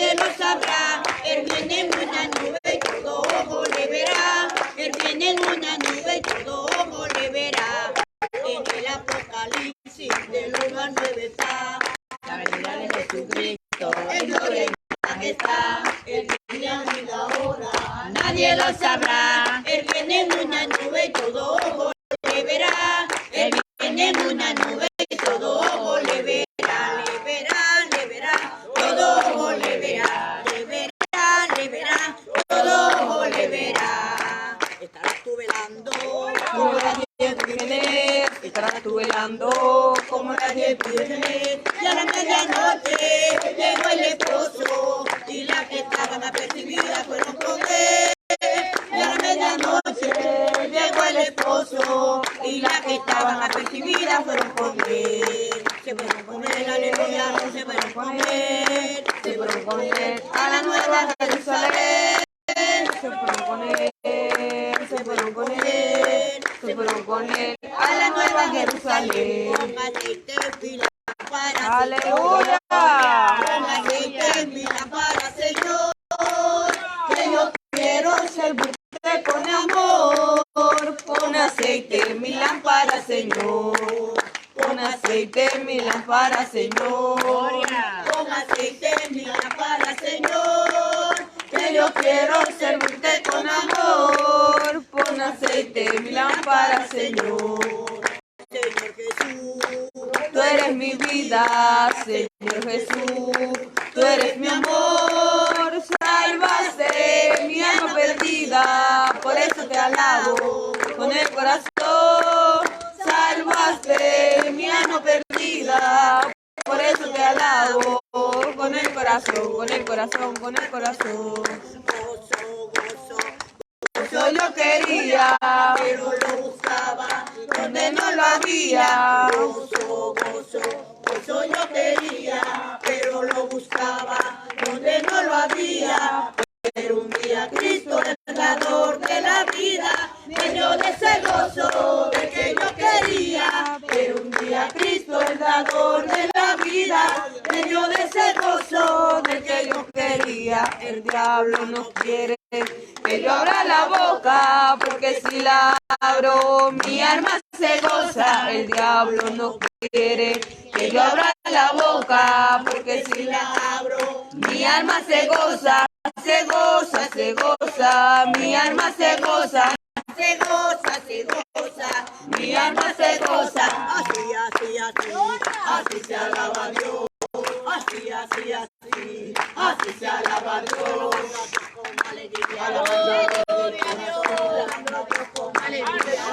nadie lo sabrá. Él viene en una nube y todo ojo le verá. Él viene en una nube y todo ojo le verá. En el Apocalipsis del 1 al 9 está la venida de Jesucristo, en gloria y majestad. Él viene y la hora, nadie lo sabrá. Él viene en una nube y todo ojo le verá. Él viene en una nube y todo ojo le verá. Le verá, le verá, todo ojo le verá. Le verá, le verá, todo ojo le verá. Estarás tú velando como las 10 vírgenes. Estarás tú velando como las 10 vírgenes. Y a la medianoche llegó el esposo y las que estaban apercibidas fueron con él. Y a la medianoche llegó el esposo y las que estaban apercibidas fueron con él. Se fueron con él, aleluya, se fueron con él. Se fueron con él a la nueva Jerusalén. Se fueron con él, se fueron con él, se fueron con él a la nueva Jerusalén. Con aceite en para ¡Aleluya! Con aceite en para Señor, que yo quiero servirte con amor. Con aceite en mi lámpara, Señor. Con aceite en mi lámpara, Señor. Con aceite en mi lámpara, Señor. Que yo quiero servirte con amor. Pon aceite en mi lámpara, Señor. Señor Jesús, tú eres mi vida. Señor Jesús, tú eres mi amor. Salvaste mi alma perdida, por eso te alabo con el corazón. Salvaste mi alma perdida, por eso te alabo con el corazón, con el corazón, con el corazón. Gozo, gozo, gozo yo quería, pero lo buscaba donde no lo había. Gozo, gozo, gozo yo quería, pero lo buscaba donde no lo había. Pero un día Cristo, el dador de la vida, me dio de ese gozo del que yo quería. Pero un día Cristo, el dador de la vida, me dio de ese gozo del que yo quería. El diablo no quiere que yo abra la boca, porque si la abro, mi alma se goza. El diablo no quiere que yo abra la boca, porque si la abro, mi alma se goza. Se goza, se goza, mi alma se goza. Se goza, se goza, mi alma se goza. Así, así, así, así se alaba a Dios. Así, así, así, así se alaba a Dios. Con alegría, alabando con alegría,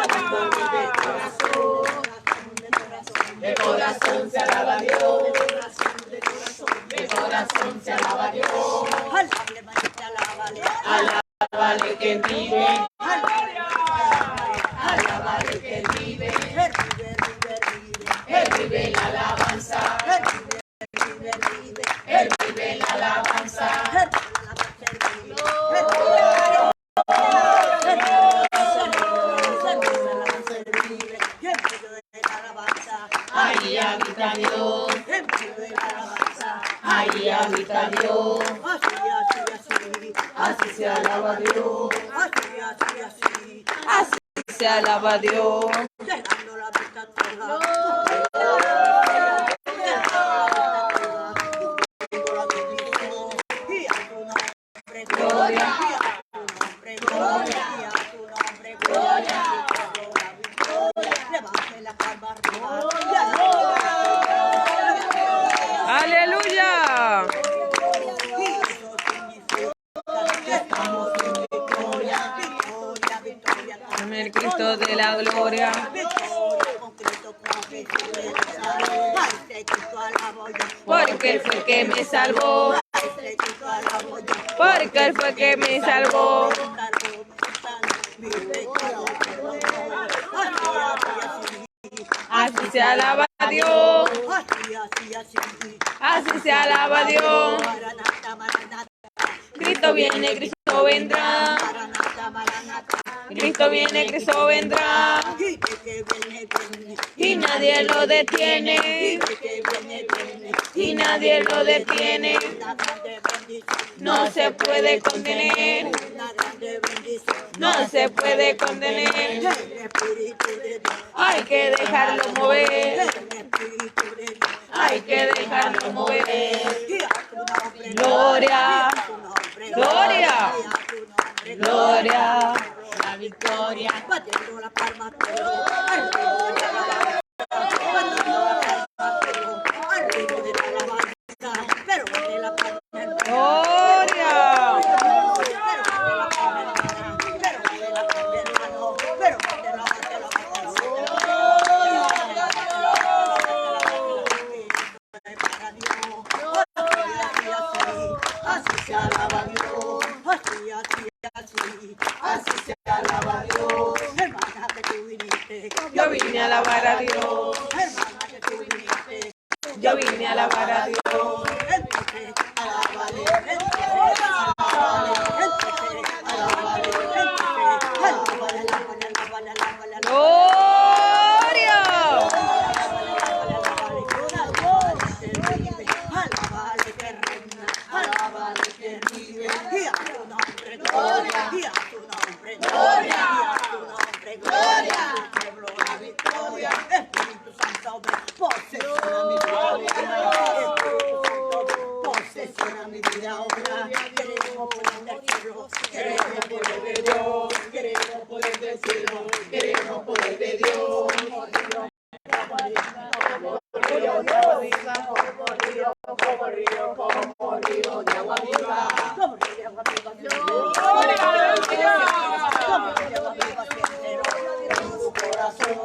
de corazón se alaba a Dios. De corazón se alaba a Dios. Alábale que vive. Alábale que vive. Él vive en la alabanza. Él vive en la alabanza. Ahí habita Dios. Ahí habita Dios. Así se alaba a Dios. Así se alaba a Dios. Dejando la vista gloria. ¡Aleluya! El Cristo de la gloria. Porque Él fue que me salvó. Porque Él fue que me salvó. Así se alaba a Dios. Así se alaba a Dios. Cristo viene, Cristo vendrá. Cristo viene, Cristo vendrá. Y nadie lo detiene. Y nadie lo detiene. no se puede contener, una grande bendición. no se puede contener. El Espíritu de Dios, Hay que dejarlo mover, el Espíritu de Dios, hay que dejarlo mover. y a tu nombre, Gloria, a tu nombre, gloria, y a tu nombre, gloria, la victoria. batiendo la palma todo, al ritmo de la alabanza, batiendo la palma todo, al ritmo de la alabanza, pero bate la palma hermana, Gloria. pero bate la palma hermana, pero bate la palma hermano, pero bate la para Dios, así se alaba Dios, así se alaba Dios, hermana que tú viniste, Yo vine a alabar a Dios, hermana que tú viniste, yo vine a alabar a Dios. entonces alábale, entonces alábale, Gloria. alábale que reina, alábale que vive, y a tu nombre, gloria, y a tu nombre, gloria, y a tu nombre, gloria, tu pueblo la victoria, Espíritu Santo, posesiona mi vida, Espíritu Santo, posesiona mi vida ahora, queremos poder del cielo, queremos poder de Dios, queremos poder del cielo, queremos poder de Dios.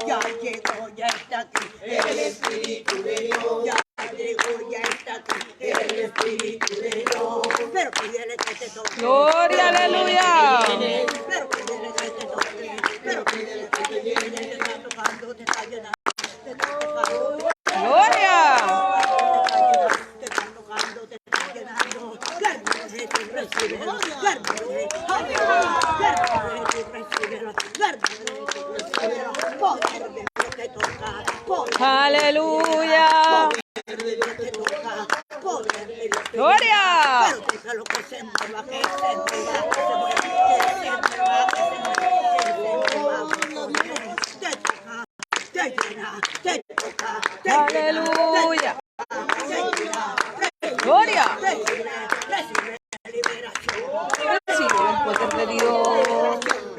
Ya llegó, ya está aquí, el Espíritu de Dios. Ya llegó, ya está aquí, el Espíritu de Dios. Pero pídele que te toque. Gloria, aleluya. Pero pídele que te toque. Pero pídele que te llene. Te está tocando, te está llenando. Te está tocando. Gloria. Te está tocando, te está llenando. Claro, Jesús, recíbelo. Claro, Jesús, recíbelo. Claro, Jesús, recíbelo. Poder de Dios te toca. Poder Aleluya. de Dios te toca. Poder de Dios te Gloria. pero déjalo que se mueva, que se mueva, que se mueva, que se mueva, que se mueva, que se mueva. Te toca, te llena, te toca, te llena, Aleluya. te llena, Gloria. recibe liberación, Recibe el poder de Dios.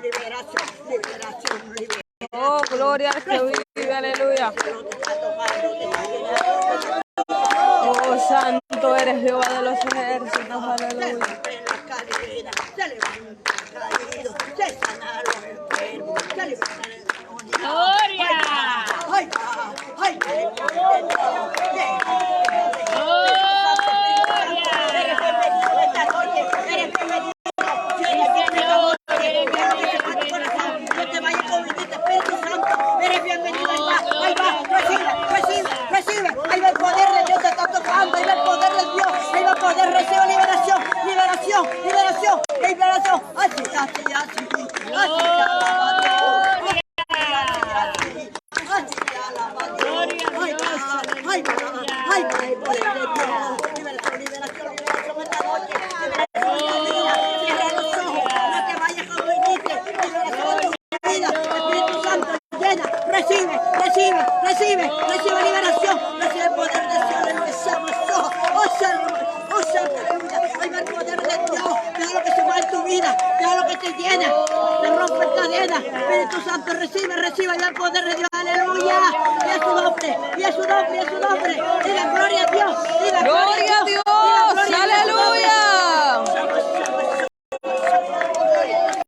liberación, liberación, liberación. Oh, gloria al que vive, aleluya. Pero te está tocando, te está llenando. Oh, santo eres Jehová de los ejércitos, Se aleluya. rompen las cadenas, se levantan caídos, se sanan los enfermos, se levantan el demonio. Gloria. ¡Ay, va! ¡Ay, no te vayas con el Espíritu Santo, eres bienvenido, ahí va, recibe, ahí va el poder de Dios, te está tocando, ahí va el poder de Dios, ahí va el poder, recibe liberación, así se alaba Dios, así se alaba Dios, ay va, el poder de Dios, liberación esta noche, cierra los ojos, no te vayas como viniste, liberación de tu vida, Espíritu Santo, llena, recibe liberación, recibe el poder de Dios, empezamos, ahí va el poder de Dios, déjalo que se mueva en tu vida, déjalo que te llena, te rompe cadenas, Espíritu Santo, recibe, ahí va el poder de Dios, aleluya, y a su nombre, diga gloria a Dios, Gloria a